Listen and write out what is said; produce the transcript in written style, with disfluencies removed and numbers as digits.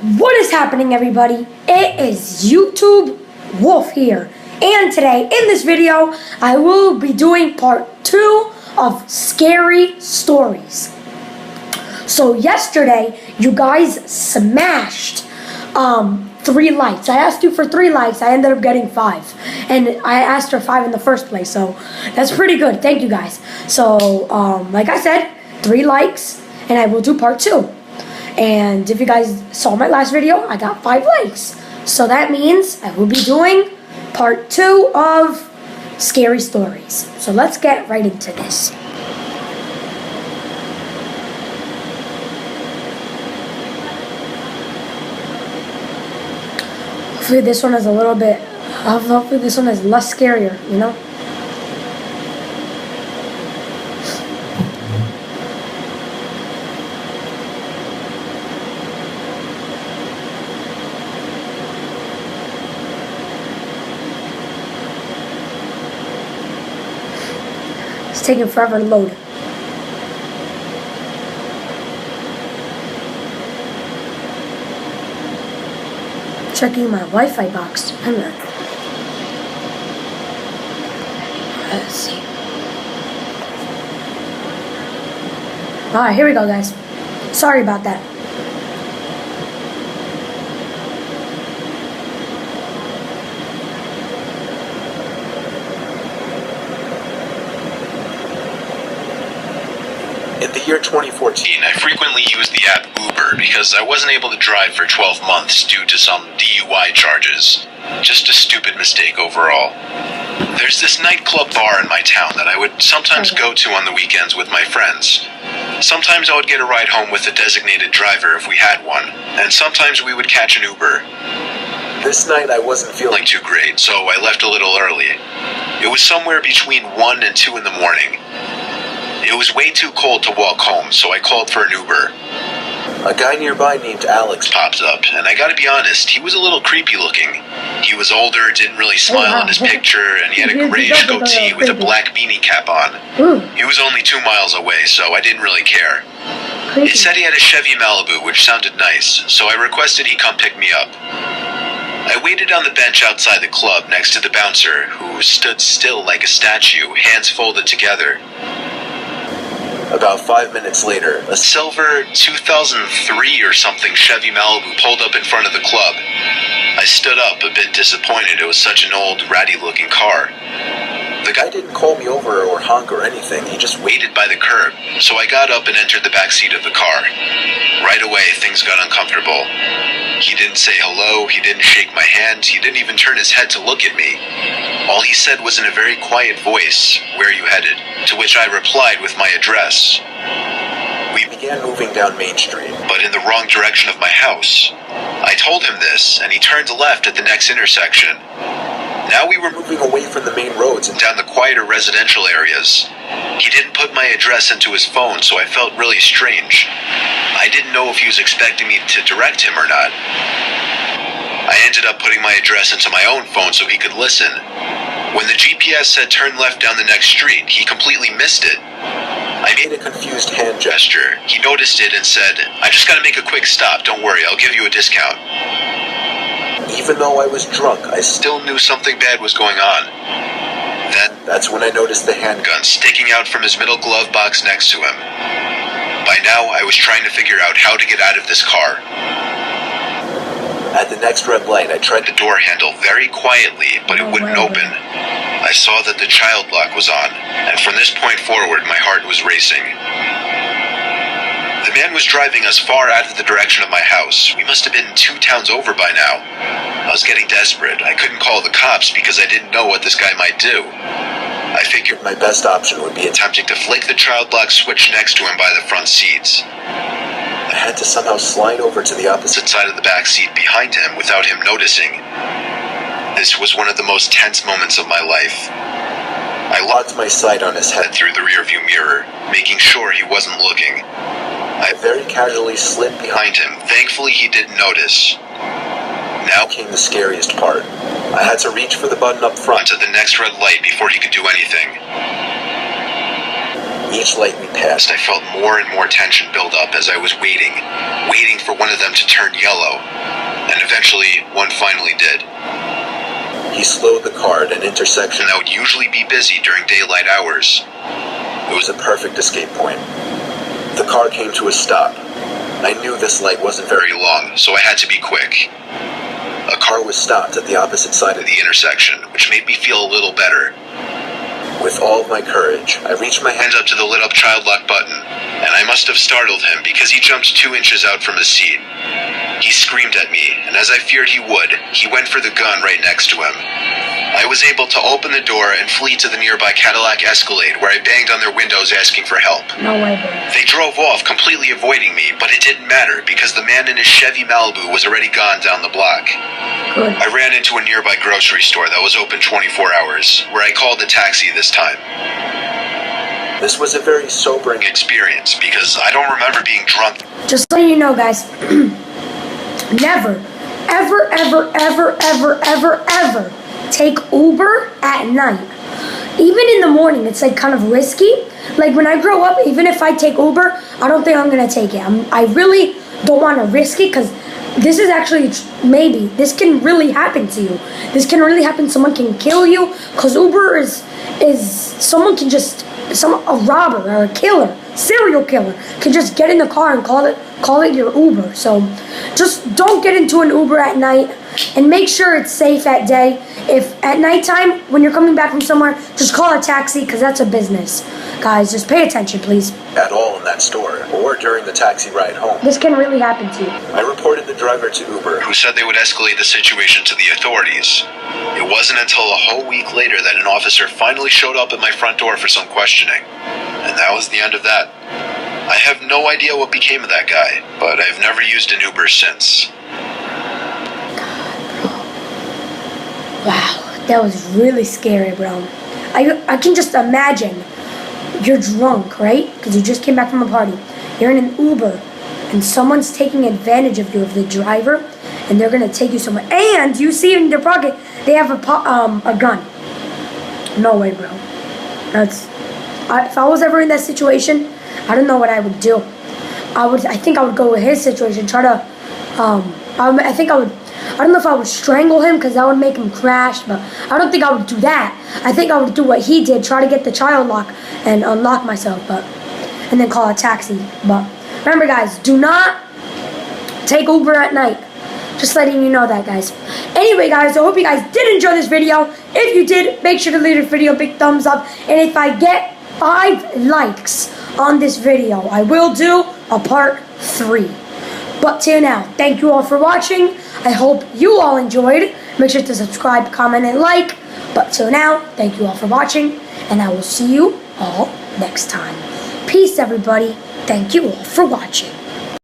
What is happening, everybody? It is YouTube Wolf here, and today in this video I will be doing part 2 of Scary Stories. So yesterday you guys smashed 3 likes. I asked you for 3 likes. I ended up getting 5, and I asked for 5 in the first place, so that's pretty good. Thank you guys. So like I said, 3 likes and I will do part 2. And if you guys saw my last video, I got 5 likes. So that means I will be doing part 2 of Scary Stories. So let's get right into this. Hopefully this one is hopefully this one is less scarier, you know? It's taking forever to load. Checking my Wi-Fi box. Hang on. Let's see. Alright, here we go, guys. Sorry about that. In the year 2014, I frequently used the app Uber because I wasn't able to drive for 12 months due to some DUI charges. Just a stupid mistake overall. There's this nightclub bar in my town that I would sometimes go to on the weekends with my friends. Sometimes I would get a ride home with a designated driver if we had one, and sometimes we would catch an Uber. This night I wasn't feeling too great, so I left a little early. It was somewhere between 1 and 2 in the morning. It was way too cold to walk home, so I called for an Uber. A guy nearby named Alex popped up, and I gotta be honest, he was a little creepy looking. He was older, didn't really smile in his picture, and he had a grayish goatee with a black beanie cap on. He was only 2 miles away, so I didn't really care. It said he had a Chevy Malibu, which sounded nice, so I requested he come pick me up. I waited on the bench outside the club next to the bouncer, who stood still like a statue, hands folded together. About 5 minutes later, a silver 2003 or something Chevy Malibu pulled up in front of the club. I stood up, a bit disappointed. It was such an old, ratty-looking car. The guy didn't call me over or honk or anything. He just waited by the curb. So I got up and entered the back seat of the car. Right away, things got uncomfortable. He didn't say hello, he didn't shake my hand, he didn't even turn his head to look at me. All he said was in a very quiet voice, "Where are you headed?" To which I replied with my address. We began moving down Main Street, but in the wrong direction of my house. I told him this, and he turned left at the next intersection. Now we were moving away from the main roads and down the quieter residential areas. He didn't put my address into his phone, so I felt really strange. I didn't know if he was expecting me to direct him or not. I ended up putting my address into my own phone so he could listen. When the GPS said turn left down the next street, he completely missed it. I made a confused hand gesture. He noticed it and said, "I just gotta make a quick stop, don't worry, I'll give you a discount." Even though I was drunk, I still knew something bad was going on. That's when I noticed the handgun sticking out from his middle glove box next to him. By now, I was trying to figure out how to get out of this car. At the next red light, I tried the door handle very quietly, but it wouldn't open. I saw that the child lock was on, and from this point forward, my heart was racing. The man was driving us far out of the direction of my house. We must have been 2 towns over by now. I was getting desperate. I couldn't call the cops because I didn't know what this guy might do. I figured my best option would be attempting to flick the child lock switch next to him by the front seats. I had to somehow slide over to the opposite side of the back seat behind him without him noticing. This was one of the most tense moments of my life. I locked my sight on his head through the rearview mirror, making sure he wasn't looking. I very casually slid behind him. Thankfully, he didn't notice. Now came the scariest part. I had to reach for the button up front at the next red light before he could do anything. Each light we passed, I felt more and more tension build up as I was waiting for one of them to turn yellow. And eventually, one finally did. He slowed the car at an intersection that would usually be busy during daylight hours. It was a perfect escape point. The car came to a stop. I knew this light wasn't very long, so I had to be quick. A car was stopped at the opposite side of the intersection, which made me feel a little better. With all of my courage, I reached my hand up to the lit-up child lock button, and I must have startled him because he jumped 2 inches out from his seat. He screamed at me, and as I feared he would, he went for the gun right next to him. I was able to open the door and flee to the nearby Cadillac Escalade, where I banged on their windows asking for help. No way, bro. They drove off, completely avoiding me, but it didn't matter because the man in his Chevy Malibu was already gone down the block. Good. I ran into a nearby grocery store that was open 24 hours, where I called a taxi this time. This was a very sobering experience because I don't remember being drunk. Just letting you know, guys, never, ever, ever, ever, ever, ever, ever take Uber at night. Even in the morning, it's like kind of risky. Like when I grow up, even if I take Uber, I don't think I'm gonna take it. I really don't want to risk it because this is actually maybe this can really happen to you. This can really happen. Someone can kill you because Uber is someone can just a robber or a killer, serial killer can just get in the car and call it your Uber. So just don't get into an Uber at night and make sure it's safe at day. If at nighttime when you're coming back from somewhere, just call a taxi because that's a business. Guys, just pay attention, please. At all in that store or during the taxi ride home. This can really happen to you. I reported the driver to Uber, who said they would escalate the situation to the authorities. It wasn't until a whole week later that an officer finally showed up at my front door for some questioning. And that was the end of that. I have no idea what became of that guy, but I've never used an Uber since. Wow, that was really scary, bro. I can just imagine you're drunk, right? Because you just came back from a party. You're in an Uber, and someone's taking advantage of you, of the driver, and they're gonna take you somewhere. And you see in their pocket they have a gun. No way, bro. If I was ever in that situation, I don't know what I would do. I think I would go with his situation. Try to. I don't know if I would strangle him because that would make him crash, but I don't think I would do that. I think I would do what he did, try to get the child lock and unlock myself, and then call a taxi. But remember, guys, do not take Uber at night. Just letting you know that, guys. Anyway, guys, I hope you guys did enjoy this video. If you did, make sure to leave the video a big thumbs up. And if I get 5 likes on this video, I will do a part 3. But till now, thank you all for watching. I hope you all enjoyed. Make sure to subscribe, comment, and like. But till now, thank you all for watching, and I will see you all next time. Peace, everybody. Thank you all for watching.